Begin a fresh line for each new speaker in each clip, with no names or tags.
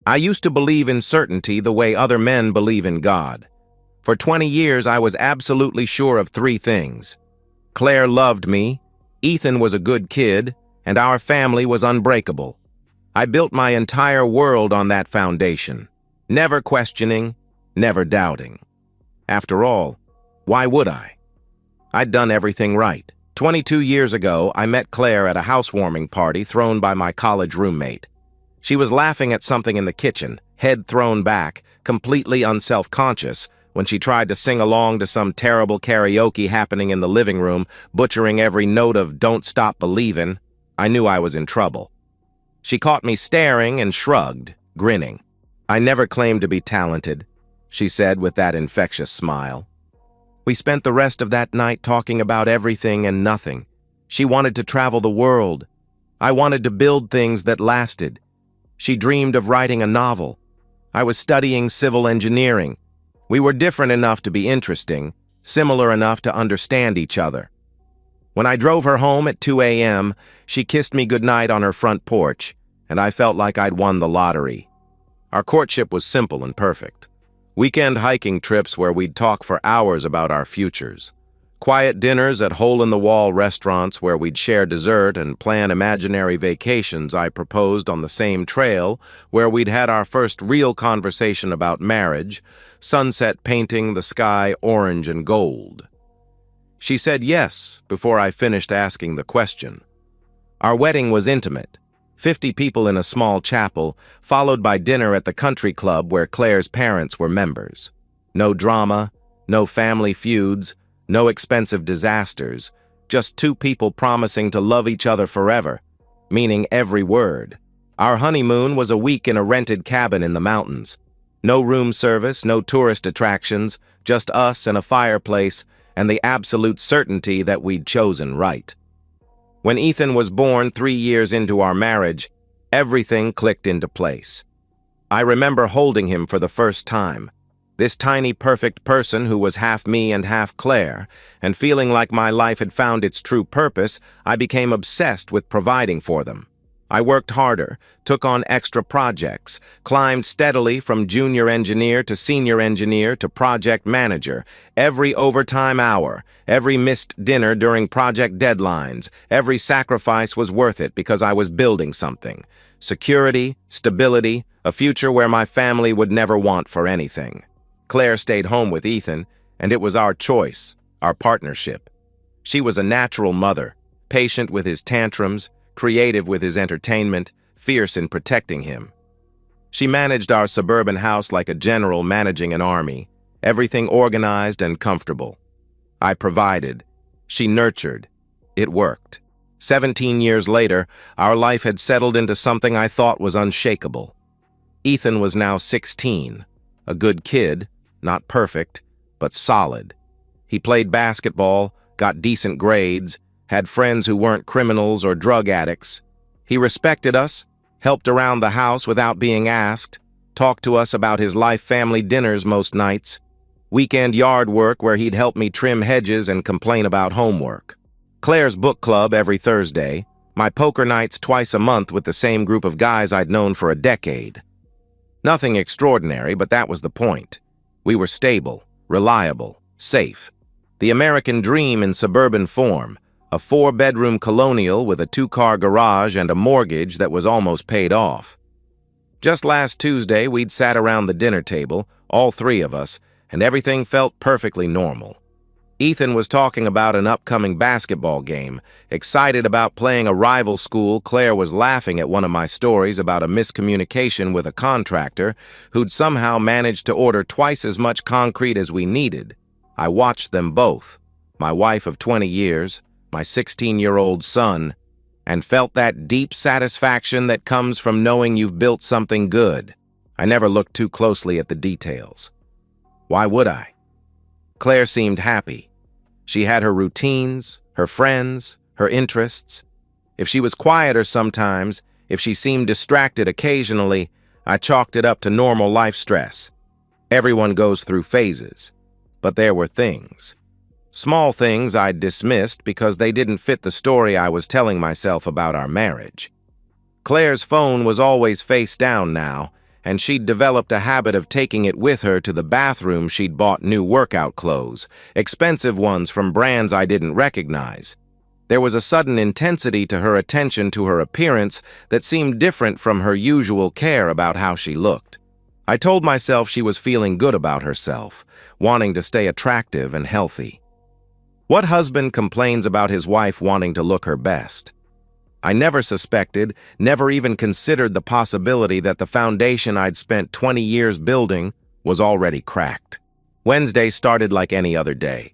I used to believe in certainty the way other men believe in God. For 20 years, I was absolutely sure of three things. Claire loved me, Ethan was a good kid, and our family was unbreakable. I built my entire world on that foundation, never questioning, never doubting. After all, why would I? I'd done everything right. 22 years ago, I met Claire at a housewarming party thrown by my college roommate. She was laughing at something in the kitchen, head thrown back, completely unself-conscious, when she tried to sing along to some terrible karaoke happening in the living room, butchering every note of Don't Stop Believin'. I knew I was in trouble. She caught me staring and shrugged, grinning. "I never claimed to be talented," she said with that infectious smile. We spent the rest of that night talking about everything and nothing. She wanted to travel the world. I wanted to build things that lasted. She dreamed of writing a novel. I was studying civil engineering. We were different enough to be interesting, similar enough to understand each other. When I drove her home at 2 a.m., she kissed me goodnight on her front porch, and I felt like I'd won the lottery. Our courtship was simple and perfect. Weekend hiking trips where we'd talk for hours about our futures. Quiet dinners at hole-in-the-wall restaurants where we'd share dessert and plan imaginary vacations I proposed on the same trail where we'd had our first real conversation about marriage, sunset painting the sky orange and gold. She said yes before I finished asking the question. Our wedding was intimate, 50 people in a small chapel, followed by dinner at the country club where Claire's parents were members. No drama, no family feuds, no expensive disasters, just two people promising to love each other forever, meaning every word. Our honeymoon was a week in a rented cabin in the mountains. No room service, no tourist attractions, just us and a fireplace and the absolute certainty that we'd chosen right. When Ethan was born 3 years into our marriage, everything clicked into place. I remember holding him for the first time. This tiny, perfect person who was half me and half Claire, and feeling like my life had found its true purpose, I became obsessed with providing for them. I worked harder, took on extra projects, climbed steadily from junior engineer to senior engineer to project manager. Every overtime hour, every missed dinner during project deadlines, every sacrifice was worth it because I was building something. Security, stability, a future where my family would never want for anything. Claire stayed home with Ethan, and it was our choice, our partnership. She was a natural mother, patient with his tantrums, creative with his entertainment, fierce in protecting him. She managed our suburban house like a general managing an army, everything organized and comfortable. I provided. She nurtured. It worked. 17 years later, our life had settled into something I thought was unshakable. Ethan was now 16, a good kid, not perfect, but solid. He played basketball, got decent grades, had friends who weren't criminals or drug addicts. He respected us, helped around the house without being asked, talked to us about his life family dinners most nights, weekend yard work where he'd help me trim hedges and complain about homework. Claire's book club every Thursday, my poker nights twice a month with the same group of guys I'd known for a decade. Nothing extraordinary, but that was the point. We were stable, reliable, safe. The American dream in suburban form, a 4-bedroom colonial with a 2-car garage and a mortgage that was almost paid off. Just last Tuesday, we'd sat around the dinner table, all three of us, and everything felt perfectly normal. Ethan was talking about an upcoming basketball game, excited about playing a rival school. Claire was laughing at one of my stories about a miscommunication with a contractor who'd somehow managed to order twice as much concrete as we needed. I watched them both, my wife of 20 years, my 16-year-old son, and felt that deep satisfaction that comes from knowing you've built something good. I never looked too closely at the details. Why would I? Claire seemed happy. She had her routines, her friends, her interests. If she was quieter sometimes, if she seemed distracted occasionally, I chalked it up to normal life stress. Everyone goes through phases. But there were things. Small things I'd dismissed because they didn't fit the story I was telling myself about our marriage. Claire's phone was always face down now, and she'd developed a habit of taking it with her to the bathroom. She'd bought new workout clothes, expensive ones from brands I didn't recognize. There was a sudden intensity to her attention to her appearance that seemed different from her usual care about how she looked. I told myself she was feeling good about herself, wanting to stay attractive and healthy. What husband complains about his wife wanting to look her best? I never suspected, never even considered the possibility that the foundation I'd spent 20 years building was already cracked. Wednesday started like any other day.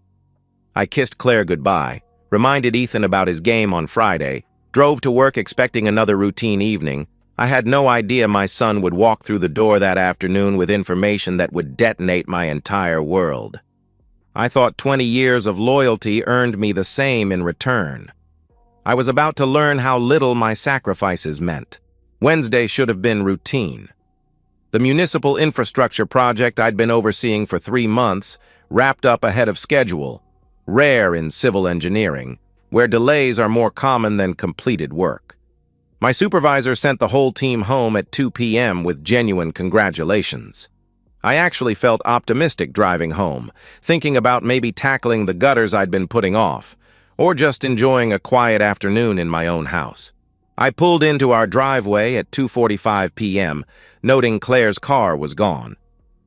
I kissed Claire goodbye, reminded Ethan about his game on Friday, drove to work expecting another routine evening. I had no idea my son would walk through the door that afternoon with information that would detonate my entire world. I thought 20 years of loyalty earned me the same in return. I was about to learn how little my sacrifices meant. Wednesday should have been routine. The municipal infrastructure project I'd been overseeing for 3 months wrapped up ahead of schedule, rare in civil engineering, where delays are more common than completed work. My supervisor sent the whole team home at 2 p.m. with genuine congratulations. I actually felt optimistic driving home, thinking about maybe tackling the gutters I'd been putting off, or just enjoying a quiet afternoon in my own house. I pulled into our driveway at 2:45 p.m., noting Claire's car was gone.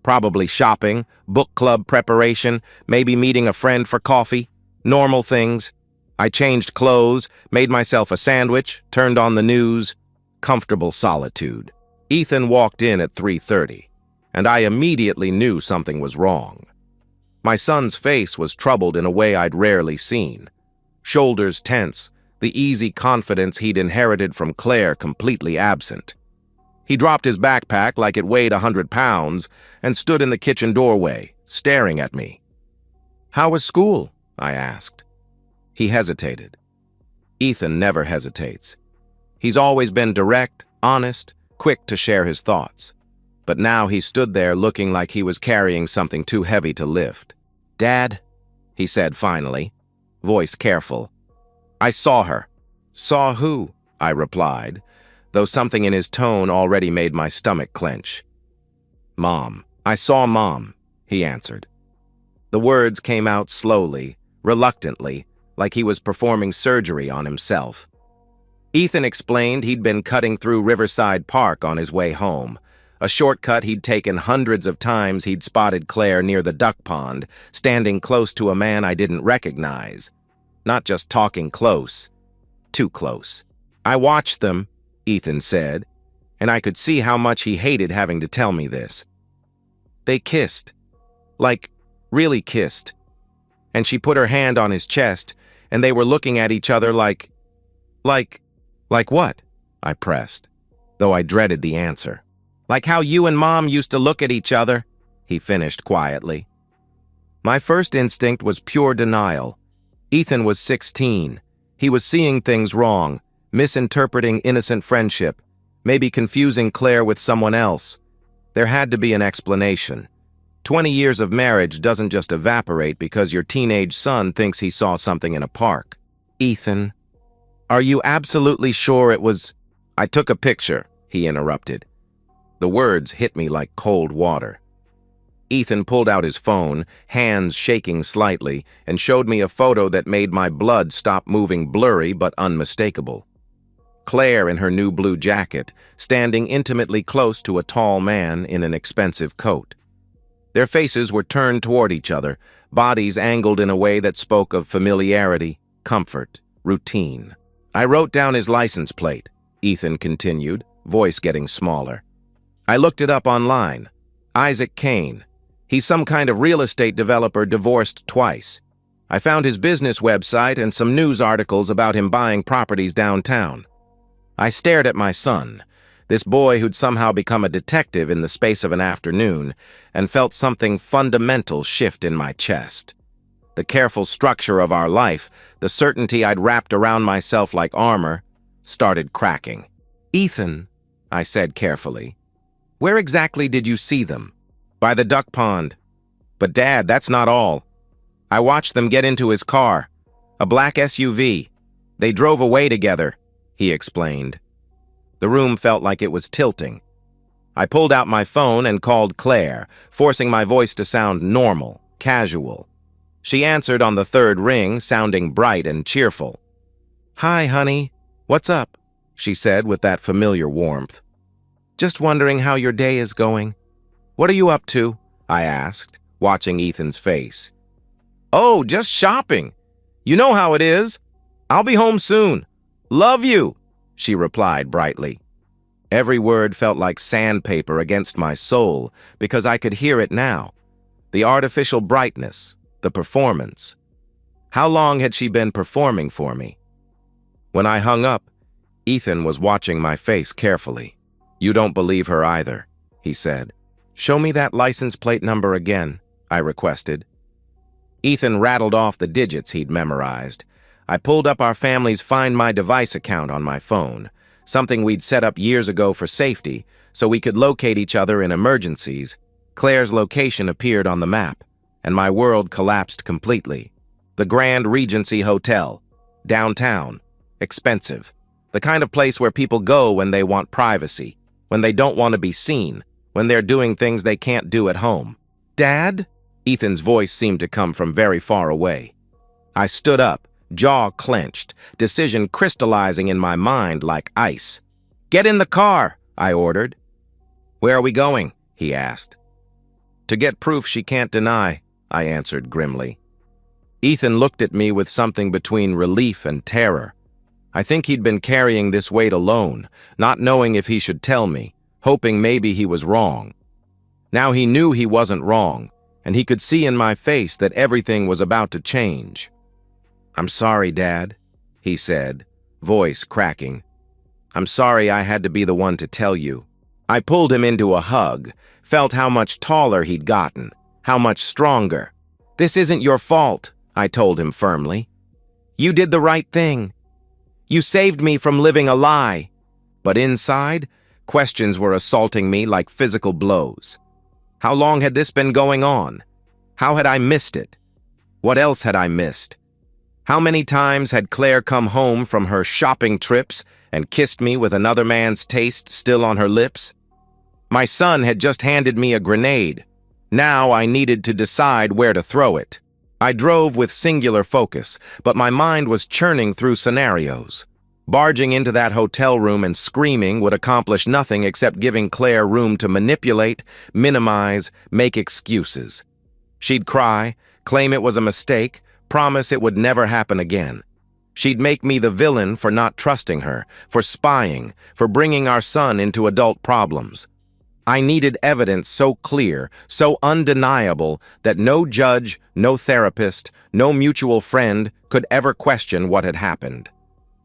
Probably shopping, book club preparation, maybe meeting a friend for coffee, normal things. I changed clothes, made myself a sandwich, turned on the news. Comfortable solitude. Ethan walked in at 3:30, and I immediately knew something was wrong. My son's face was troubled in a way I'd rarely seen. Shoulders tense, the easy confidence he'd inherited from Claire completely absent. He dropped his backpack like it weighed 100 pounds and stood in the kitchen doorway, staring at me. "How was school?" I asked. He hesitated. Ethan never hesitates. He's always been direct, honest, quick to share his thoughts. But now he stood there looking like he was carrying something too heavy to lift. "Dad," he said finally, voice careful. "I saw her." "Saw who?" I replied, though something in his tone already made my stomach clench. "Mom. I saw Mom," he answered. The words came out slowly, reluctantly, like he was performing surgery on himself. Ethan explained he'd been cutting through Riverside Park on his way home, a shortcut he'd taken hundreds of times. He'd spotted Claire near the duck pond, standing close to a man I didn't recognize. Not just talking close, too close. "I watched them," Ethan said, and I could see how much he hated having to tell me this. "They kissed. Like, really kissed. And she put her hand on his chest, and they were looking at each other like what?" I pressed, though I dreaded the answer. "Like how you and Mom used to look at each other," he finished quietly. My first instinct was pure denial. Ethan was 16. He was seeing things wrong, misinterpreting innocent friendship, maybe confusing Claire with someone else. There had to be an explanation. 20 years of marriage doesn't just evaporate because your teenage son thinks he saw something in a park. "Ethan, are you absolutely sure it was—" "I took a picture," he interrupted. The words hit me like cold water. Ethan pulled out his phone, hands shaking slightly, and showed me a photo that made my blood stop moving, blurry but unmistakable. Claire in her new blue jacket, standing intimately close to a tall man in an expensive coat. Their faces were turned toward each other, bodies angled in a way that spoke of familiarity, comfort, routine. "I wrote down his license plate," Ethan continued, voice getting smaller. "I looked it up online. Isaac Kane. He's some kind of real estate developer divorced twice. I found his business website and some news articles about him buying properties downtown." I stared at my son, this boy who'd somehow become a detective in the space of an afternoon, and felt something fundamental shift in my chest. The careful structure of our life, the certainty I'd wrapped around myself like armor, started cracking. "Ethan," I said carefully, "where exactly did you see them?" "By the duck pond." "But Dad, that's not all. I watched them get into his car, a black SUV. They drove away together," he explained. The room felt like it was tilting. I pulled out my phone and called Claire, forcing my voice to sound normal, casual. She answered on the third ring, sounding bright and cheerful. "Hi, honey. What's up?" she said with that familiar warmth. "Just wondering how your day is going." "What are you up to?" I asked, watching Ethan's face. "Oh, just shopping. You know how it is. I'll be home soon. Love you," she replied brightly. Every word felt like sandpaper against my soul because I could hear it now. The artificial brightness, the performance. How long had she been performing for me? When I hung up, Ethan was watching my face carefully. "You don't believe her either," he said. "Show me that license plate number again," I requested. Ethan rattled off the digits he'd memorized. I pulled up our family's Find My Device account on my phone, something we'd set up years ago for safety, so we could locate each other in emergencies. Claire's location appeared on the map, and my world collapsed completely. The Grand Regency Hotel, downtown, expensive. The kind of place where people go when they want privacy, when they don't want to be seen, when they're doing things they can't do at home. "Dad?" Ethan's voice seemed to come from very far away. I stood up, jaw clenched, decision crystallizing in my mind like ice. "Get in the car," I ordered. "Where are we going?" he asked. "To get proof she can't deny," I answered grimly. Ethan looked at me with something between relief and terror. I think he'd been carrying this weight alone, not knowing if he should tell me, hoping maybe he was wrong. Now he knew he wasn't wrong, and he could see in my face that everything was about to change. "I'm sorry, Dad," he said, voice cracking. "I'm sorry I had to be the one to tell you." I pulled him into a hug, felt how much taller he'd gotten, how much stronger. "This isn't your fault," I told him firmly. "You did the right thing. You saved me from living a lie." But inside, questions were assaulting me like physical blows. How long had this been going on? How had I missed it? What else had I missed? How many times had Claire come home from her shopping trips and kissed me with another man's taste still on her lips? My son had just handed me a grenade. Now I needed to decide where to throw it. I drove with singular focus, but my mind was churning through scenarios. Barging into that hotel room and screaming would accomplish nothing except giving Claire room to manipulate, minimize, make excuses. She'd cry, claim it was a mistake, promise it would never happen again. She'd make me the villain for not trusting her, for spying, for bringing our son into adult problems. I needed evidence so clear, so undeniable, that no judge, no therapist, no mutual friend could ever question what had happened.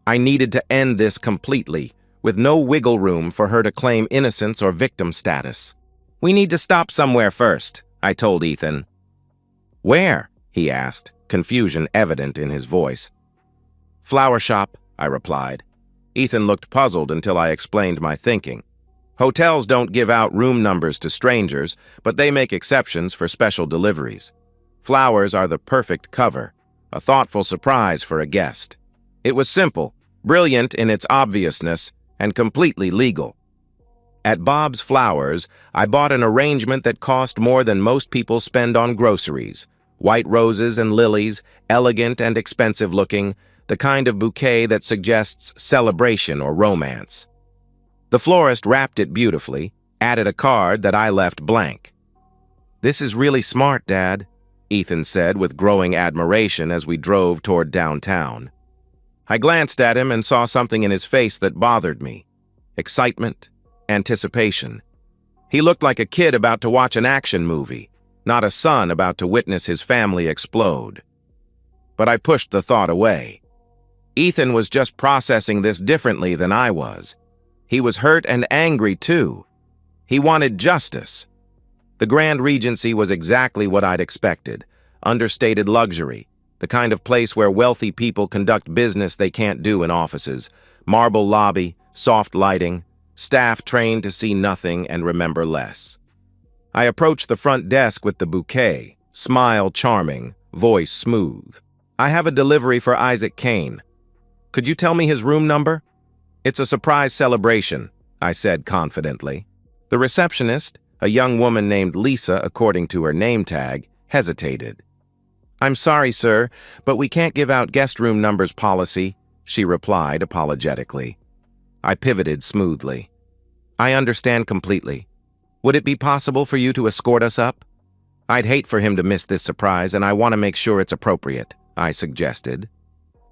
I needed to end this completely, with no wiggle room for her to claim innocence or victim status. "We need to stop somewhere first," I told Ethan. "Where?" he asked, confusion evident in his voice. "Flower shop," I replied. Ethan looked puzzled until I explained my thinking. Hotels don't give out room numbers to strangers, but they make exceptions for special deliveries. Flowers are the perfect cover, a thoughtful surprise for a guest. It was simple, brilliant in its obviousness, and completely legal. At Bob's Flowers, I bought an arrangement that cost more than most people spend on groceries. White roses and lilies, elegant and expensive looking, the kind of bouquet that suggests celebration or romance. The florist wrapped it beautifully, added a card that I left blank. "This is really smart, Dad," Ethan said with growing admiration as we drove toward downtown. I glanced at him and saw something in his face that bothered me. Excitement, anticipation. He looked like a kid about to watch an action movie, not a son about to witness his family explode. But I pushed the thought away. Ethan was just processing this differently than I was. He was hurt and angry, too. He wanted justice. The Grand Regency was exactly what I'd expected. Understated luxury, the kind of place where wealthy people conduct business they can't do in offices. Marble lobby, soft lighting, staff trained to see nothing and remember less. I approached the front desk with the bouquet, smile charming, voice smooth. "I have a delivery for Isaac Kane. Could you tell me his room number?" "It's a surprise celebration," I said confidently. The receptionist, a young woman named Lisa according to her name tag, hesitated. "I'm sorry, sir, but we can't give out guest room numbers policy," she replied apologetically. I pivoted smoothly. "I understand completely. Would it be possible for you to escort us up? I'd hate for him to miss this surprise, and I want to make sure it's appropriate," I suggested.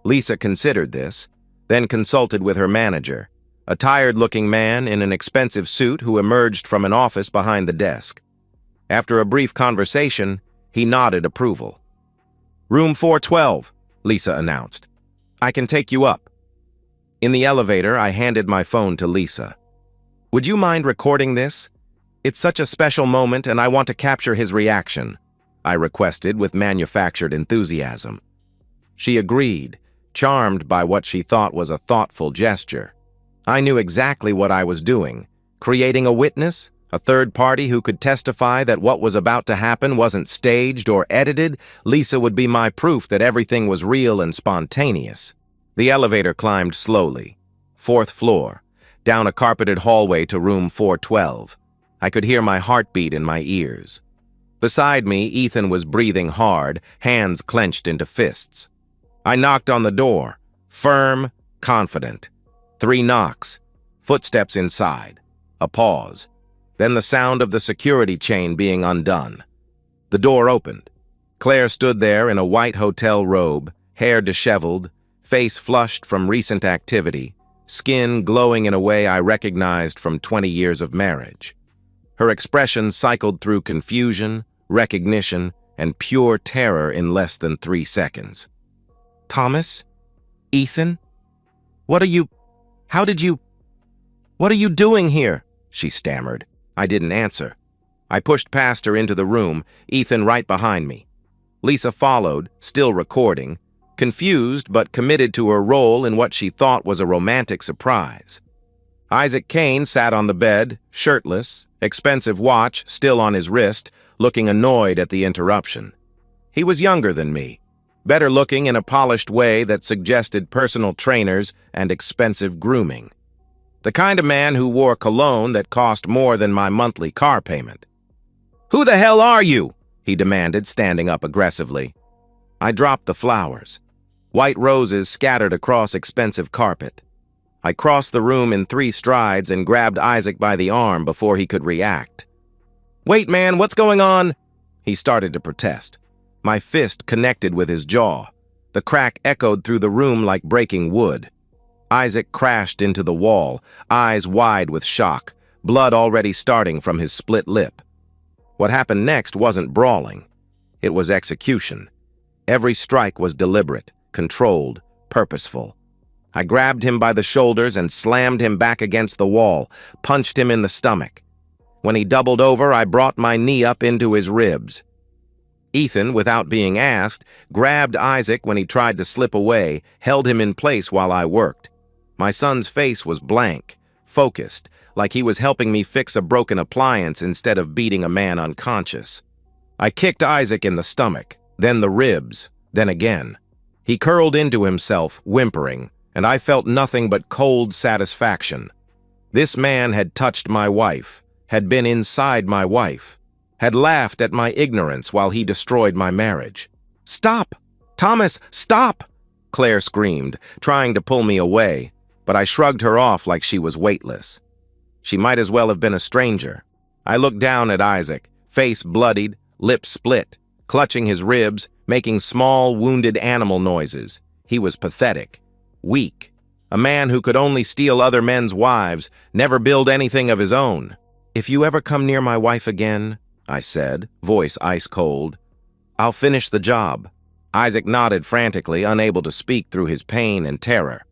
Lisa considered this, then consulted with her manager, a tired-looking man in an expensive suit who emerged from an office behind the desk. After a brief conversation, he nodded approval. "Room 412, Lisa announced. "I can take you up." In the elevator, I handed my phone to Lisa. "Would you mind recording this? It's such a special moment and I want to capture his reaction," I requested with manufactured enthusiasm. She agreed, charmed by what she thought was a thoughtful gesture. I knew exactly what I was doing, creating a witness, a third party who could testify that what was about to happen wasn't staged or edited. Lisa would be my proof that everything was real and spontaneous. The elevator climbed slowly. 4th floor, down a carpeted hallway to room 412. I could hear my heartbeat in my ears. Beside me, Ethan was breathing hard, hands clenched into fists. I knocked on the door, firm, confident. 3 knocks, footsteps inside, a pause, then the sound of the security chain being undone. The door opened. Claire stood there in a white hotel robe, hair disheveled, face flushed from recent activity, skin glowing in a way I recognized from 20 years of marriage. Her expression cycled through confusion, recognition, and pure terror in less than 3 seconds. "Thomas? Ethan? What are you doing here?" she stammered. I didn't answer. I pushed past her into the room, Ethan right behind me. Lisa followed, still recording, confused but committed to her role in what she thought was a romantic surprise. Isaac Kane sat on the bed, shirtless, expensive watch still on his wrist, looking annoyed at the interruption. He was younger than me, better looking in a polished way that suggested personal trainers and expensive grooming. The kind of man who wore cologne that cost more than my monthly car payment. "Who the hell are you?" he demanded, standing up aggressively. I dropped the flowers. White roses scattered across expensive carpet. I crossed the room in 3 strides and grabbed Isaac by the arm before he could react. "Wait, man, what's going on?" He started to protest. My fist connected with his jaw. The crack echoed through the room like breaking wood. Isaac crashed into the wall, eyes wide with shock, blood already starting from his split lip. What happened next wasn't brawling. It was execution. Every strike was deliberate, controlled, purposeful. I grabbed him by the shoulders and slammed him back against the wall, punched him in the stomach. When he doubled over, I brought my knee up into his ribs. Ethan, without being asked, grabbed Isaac when he tried to slip away, held him in place while I worked. My son's face was blank, focused, like he was helping me fix a broken appliance instead of beating a man unconscious. I kicked Isaac in the stomach, then the ribs, then again. He curled into himself, whimpering, and I felt nothing but cold satisfaction. This man had touched my wife, had been inside my wife, had laughed at my ignorance while he destroyed my marriage. "Stop! Thomas, stop!" Claire screamed, trying to pull me away, but I shrugged her off like she was weightless. She might as well have been a stranger. I looked down at Isaac, face bloodied, lips split, clutching his ribs, making small, wounded animal noises. He was pathetic, weak, a man who could only steal other men's wives, never build anything of his own. "If you ever come near my wife again," I said, voice ice cold, "I'll finish the job." Isaac nodded frantically, unable to speak through his pain and terror.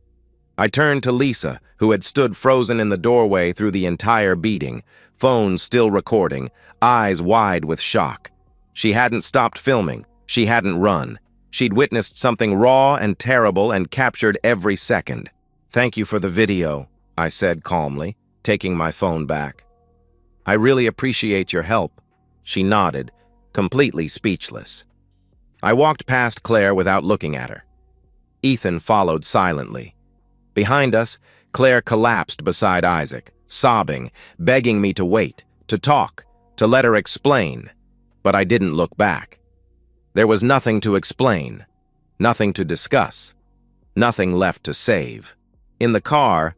I turned to Lisa, who had stood frozen in the doorway through the entire beating, phone still recording, eyes wide with shock. She hadn't stopped filming. She hadn't run. She'd witnessed something raw and terrible and captured every second. "Thank you for the video," I said calmly, taking my phone back. "I really appreciate your help." She nodded, completely speechless. I walked past Claire without looking at her. Ethan followed silently. Behind us, Claire collapsed beside Isaac, sobbing, begging me to wait, to talk, to let her explain. But I didn't look back. There was nothing to explain, nothing to discuss, nothing left to save. In the car,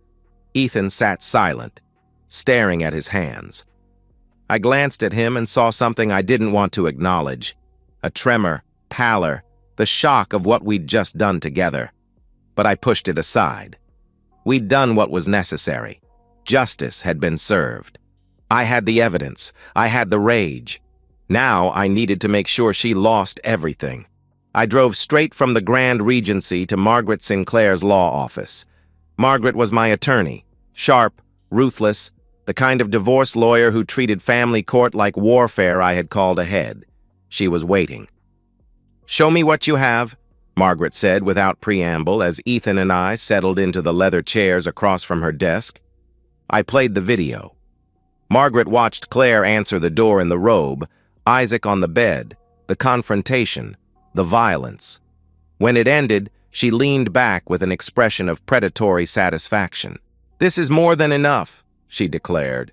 Ethan sat silent, staring at his hands. I glanced at him and saw something I didn't want to acknowledge. A tremor, pallor, the shock of what we'd just done together. But I pushed it aside. We'd done what was necessary. Justice had been served. I had the evidence. I had the rage. Now I needed to make sure she lost everything. I drove straight from the Grand Regency to Margaret Sinclair's law office. Margaret was my attorney, sharp, ruthless, the kind of divorce lawyer who treated family court like warfare I had called ahead. She was waiting. "Show me what you have," Margaret said without preamble as Ethan and I settled into the leather chairs across from her desk. I played the video. Margaret watched Claire answer the door in the robe, Isaac on the bed, the confrontation, the violence. When it ended, she leaned back with an expression of predatory satisfaction. "This is more than enough," she declared.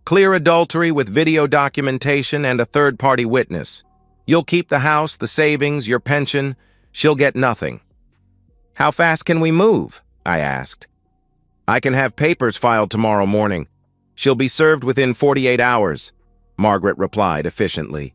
"Clear adultery with video documentation and a third-party witness. You'll keep the house, the savings, your pension. She'll get nothing." "How fast can we move?" I asked. "I can have papers filed tomorrow morning. She'll be served within 48 hours, Margaret replied efficiently.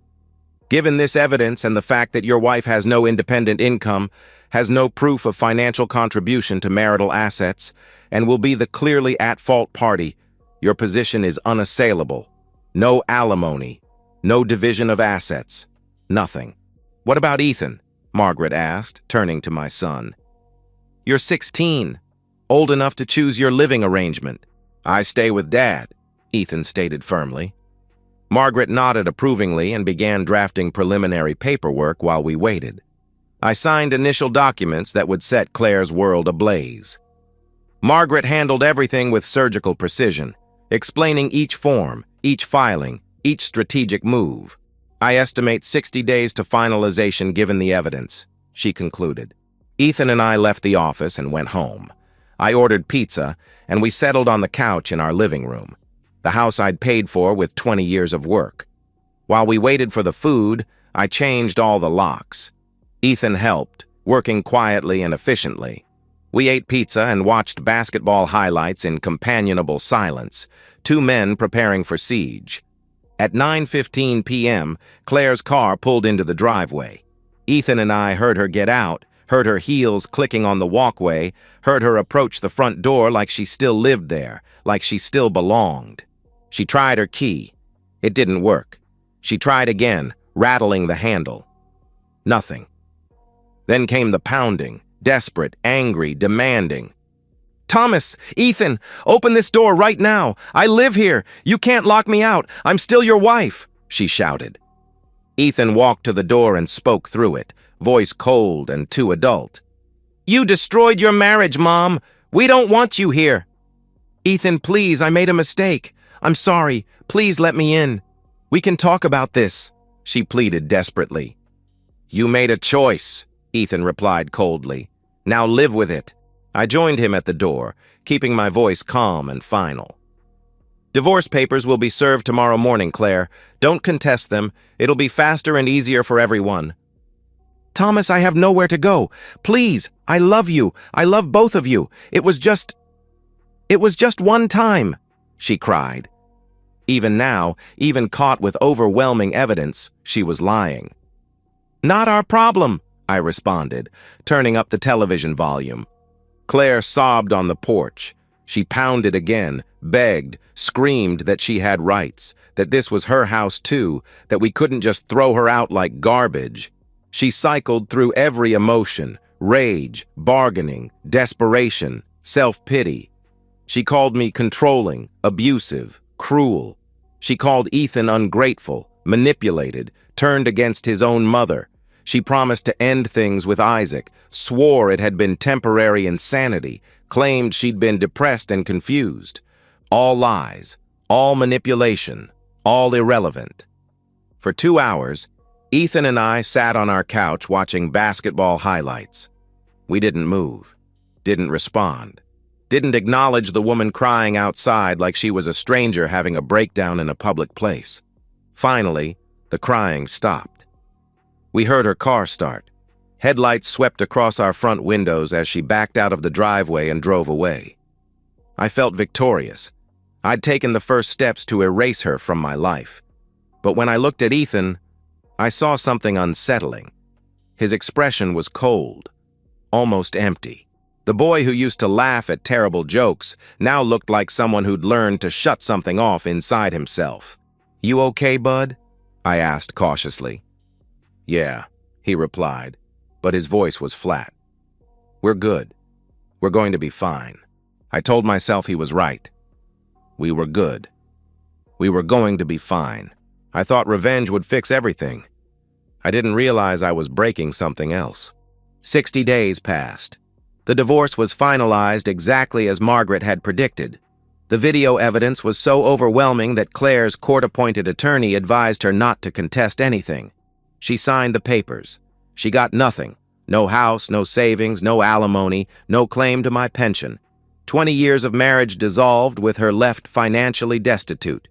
"Given this evidence and the fact that your wife has no independent income, has no proof of financial contribution to marital assets, and will be the clearly at-fault party, your position is unassailable. No alimony, no division of assets, nothing." "What about Ethan?" Margaret asked, turning to my son. "You're 16, old enough to choose your living arrangement." "I stay with Dad," Ethan stated firmly. Margaret nodded approvingly and began drafting preliminary paperwork while we waited. I signed initial documents that would set Claire's world ablaze. Margaret handled everything with surgical precision, explaining each form, each filing, each strategic move. "I estimate 60 days to finalization given the evidence," she concluded. Ethan and I left the office and went home. I ordered pizza, and we settled on the couch in our living room, the house I'd paid for with 20 years of work. While we waited for the food, I changed all the locks. Ethan helped, working quietly and efficiently. We ate pizza and watched basketball highlights in companionable silence, two men preparing for siege. At 9:15 p.m., Claire's car pulled into the driveway. Ethan and I heard her get out, heard her heels clicking on the walkway, heard her approach the front door like she still lived there, like she still belonged. She tried her key. It didn't work. She tried again, rattling the handle. Nothing. Then came the pounding, desperate, angry, demanding. "Thomas! Ethan! Open this door right now! I live here! You can't lock me out! I'm still your wife!" she shouted. Ethan walked to the door and spoke through it, voice cold and too adult. "You destroyed your marriage, Mom! We don't want you here!" "Ethan, please, I made a mistake. I'm sorry. Please let me in. We can talk about this," she pleaded desperately. "You made a choice," Ethan replied coldly. "Now live with it." I joined him at the door, keeping my voice calm and final. "Divorce papers will be served tomorrow morning, Claire. Don't contest them. It'll be faster and easier for everyone." "Thomas, I have nowhere to go. Please, I love you. I love both of you. It was just one time," she cried. Even now, even caught with overwhelming evidence, she was lying. "Not our problem," I responded, turning up the television volume. Claire sobbed on the porch. She pounded again, begged, screamed that she had rights, that this was her house too, that we couldn't just throw her out like garbage. She cycled through every emotion, rage, bargaining, desperation, self-pity. She called me controlling, abusive, cruel. She called Ethan ungrateful, manipulated, turned against his own mother. She promised to end things with Isaac, swore it had been temporary insanity, claimed she'd been depressed and confused. All lies, all manipulation, all irrelevant. For 2 hours, Ethan and I sat on our couch watching basketball highlights. We didn't move, didn't respond. didn't acknowledge the woman crying outside like she was a stranger having a breakdown in a public place. Finally, the crying stopped. We heard her car start. Headlights swept across our front windows as she backed out of the driveway and drove away. I felt victorious. I'd taken the first steps to erase her from my life. But when I looked at Ethan, I saw something unsettling. His expression was cold, almost empty. The boy who used to laugh at terrible jokes now looked like someone who'd learned to shut something off inside himself. "You okay, bud?" I asked cautiously. "Yeah," he replied, but his voice was flat. "We're good. We're going to be fine." I told myself he was right. We were good. We were going to be fine. I thought revenge would fix everything. I didn't realize I was breaking something else. 60 days passed. The divorce was finalized exactly as Margaret had predicted. The video evidence was so overwhelming that Claire's court-appointed attorney advised her not to contest anything. She signed the papers. She got nothing. No house, no savings, no alimony, no claim to my pension. 20 years of marriage dissolved with her left financially destitute.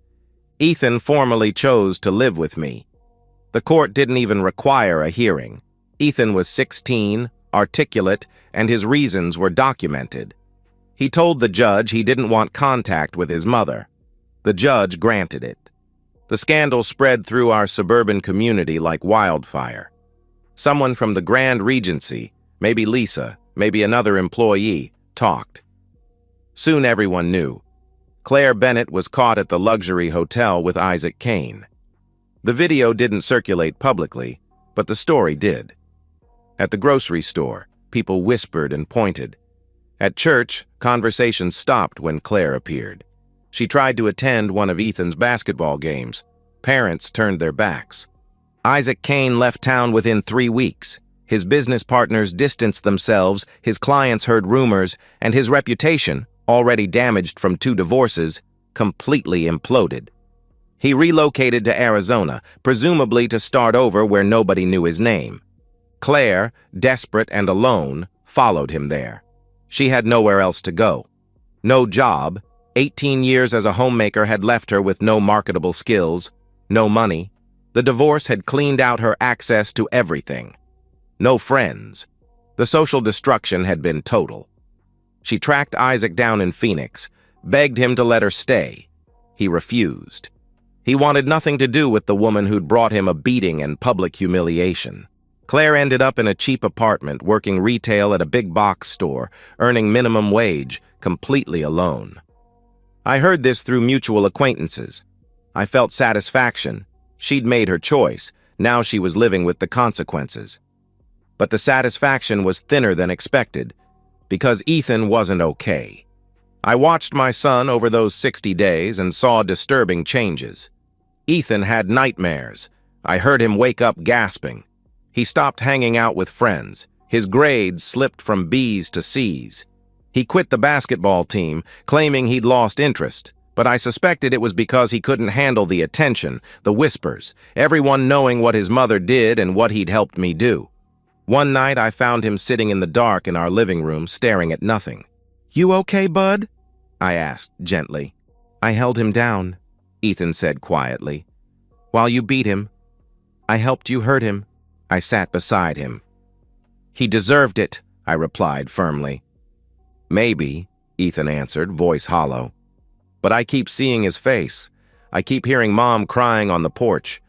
Ethan formally chose to live with me. The court didn't even require a hearing. Ethan was 16, articulate, and his reasons were documented. He told the judge he didn't want contact with his mother. The judge granted it. The scandal spread through our suburban community like wildfire. Someone from the Grand Regency, maybe Lisa, maybe another employee, talked. Soon everyone knew. Claire Bennett was caught at the luxury hotel with Isaac Kane. The video didn't circulate publicly, but the story did. At the grocery store, people whispered and pointed. At church, conversations stopped when Claire appeared. She tried to attend one of Ethan's basketball games. Parents turned their backs. Isaac Kane left town within 3 weeks. His business partners distanced themselves, his clients heard rumors, and his reputation, already damaged from 2 divorces, completely imploded. He relocated to Arizona, presumably to start over where nobody knew his name. Claire, desperate and alone, followed him there. She had nowhere else to go. No job. 18 years as a homemaker had left her with no marketable skills, no money. The divorce had cleaned out her access to everything. No friends. The social destruction had been total. She tracked Isaac down in Phoenix, begged him to let her stay. He refused. He wanted nothing to do with the woman who'd brought him a beating and public humiliation. Claire ended up in a cheap apartment, working retail at a big box store, earning minimum wage, completely alone. I heard this through mutual acquaintances. I felt satisfaction. She'd made her choice. Now she was living with the consequences. But the satisfaction was thinner than expected, because Ethan wasn't okay. I watched my son over those 60 days and saw disturbing changes. Ethan had nightmares. I heard him wake up gasping. He stopped hanging out with friends. His grades slipped from B's to C's. He quit the basketball team, claiming he'd lost interest, but I suspected it was because he couldn't handle the attention, the whispers, everyone knowing what his mother did and what he'd helped me do. One night I found him sitting in the dark in our living room, staring at nothing. "You okay, bud?" I asked gently. "I held him down," Ethan said quietly. "While you beat him, I helped you hurt him." I sat beside him. "He deserved it," I replied firmly. "Maybe," Ethan answered, voice hollow. "But I keep seeing his face. I keep hearing Mom crying on the porch.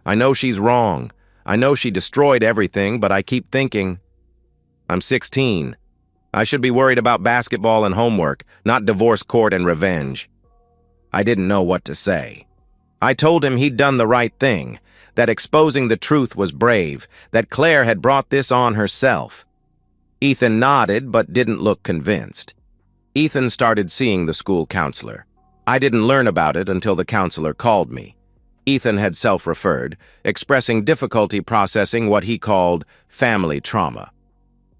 I know she's wrong. I know she destroyed everything, but I keep thinking, I'm 16. I should be worried about basketball and homework, not divorce court and revenge." I didn't know what to say. I told him he'd done the right thing, that exposing the truth was brave, that Claire had brought this on herself. Ethan nodded but didn't look convinced. Ethan started seeing the school counselor. I didn't learn about it until the counselor called me. Ethan had self-referred, expressing difficulty processing what he called family trauma.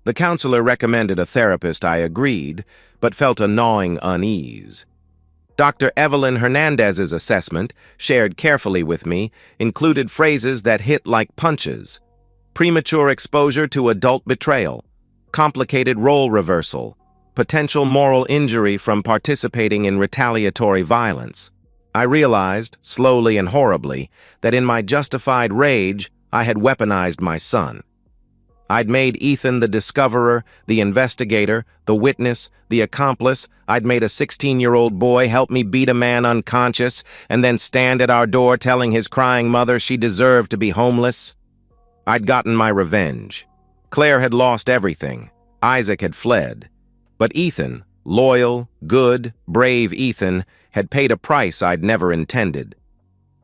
The counselor recommended a therapist. I agreed, but felt a gnawing unease. Dr. Evelyn Hernandez's assessment, shared carefully with me, included phrases that hit like punches. Premature exposure to adult betrayal, complicated role reversal, potential moral injury from participating in retaliatory violence. I realized, slowly and horribly, that in my justified rage, I had weaponized my son. I'd made Ethan the discoverer, the investigator, the witness, the accomplice. I'd made a 16-year-old boy help me beat a man unconscious and then stand at our door telling his crying mother she deserved to be homeless. I'd gotten my revenge. Claire had lost everything. Isaac had fled. But Ethan, loyal, good, brave Ethan, had paid a price I'd never intended.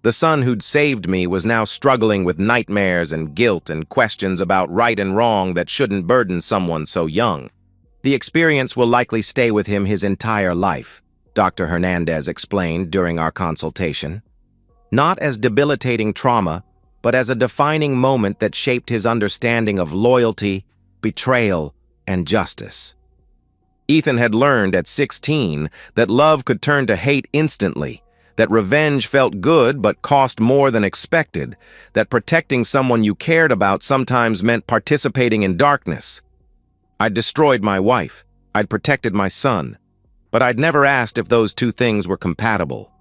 The son who'd saved me was now struggling with nightmares and guilt and questions about right and wrong that shouldn't burden someone so young. The experience will likely stay with him his entire life, Dr. Hernandez explained during our consultation. Not as debilitating trauma, but as a defining moment that shaped his understanding of loyalty, betrayal, and justice. Ethan had learned at 16 that love could turn to hate instantly, that revenge felt good but cost more than expected, that protecting someone you cared about sometimes meant participating in darkness. I'd destroyed my wife, I'd protected my son, but I'd never asked if those two things were compatible.